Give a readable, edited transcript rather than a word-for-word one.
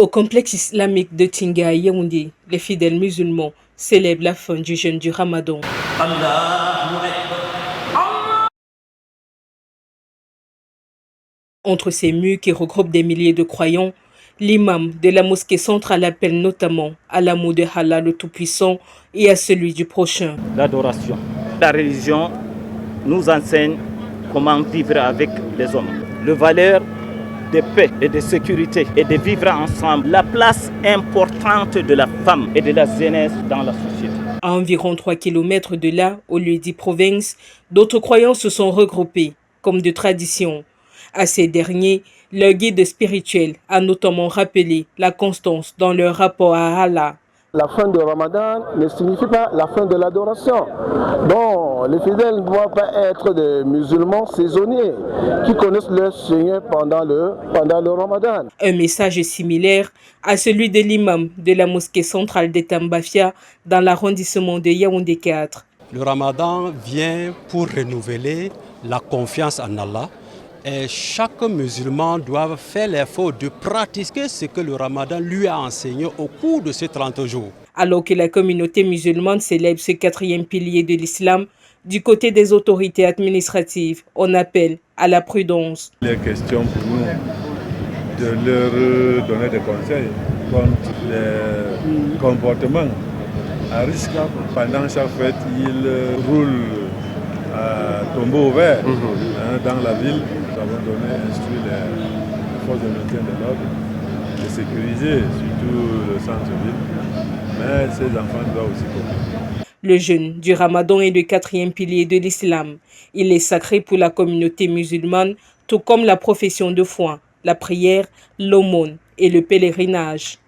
Au complexe islamique de Tinga à Yaoundé, les fidèles musulmans célèbrent la fin du jeûne du Ramadan. Entre ces murs qui regroupent des milliers de croyants, l'imam de la mosquée centrale appelle notamment à l'amour de Allah le Tout-Puissant et à celui du prochain. L'adoration. La religion nous enseigne comment vivre avec les hommes. Le valeur de paix et de sécurité et de vivre ensemble. La place importante de la femme et de la jeunesse dans la société. À environ 3 km de là, au lieu dit province, d'autres croyants se sont regroupés, comme de tradition. À ces derniers, leur guide spirituel a notamment rappelé la constance dans leur rapport à Allah. La fin du Ramadan ne signifie pas la fin de l'adoration. Bon, les fidèles ne doivent pas être des musulmans saisonniers qui connaissent leur Seigneur pendant le Ramadan. Un message similaire à celui de l'imam de la mosquée centrale de Tambafia dans l'arrondissement de Yaoundé 4. Le Ramadan vient pour renouveler la confiance en Allah. Et chaque musulman doit faire l'effort de pratiquer ce que le Ramadan lui a enseigné au cours de ces 30 jours. Alors que la communauté musulmane célèbre ce 4e pilier de l'islam, du côté des autorités administratives, on appelle à la prudence. Il est question pour nous de leur donner des conseils contre les comportements à risque. Pendant chaque fête, ils roulent à tombeau ouvert dans la ville. Nous avons instruit les forces de maintien de l'ordre de sécuriser surtout le centre-ville. Mais ces enfants doivent aussi comprendre. Le jeûne du Ramadan est le 4e pilier de l'islam. Il est sacré pour la communauté musulmane, tout comme la profession de foi, la prière, l'aumône et le pèlerinage.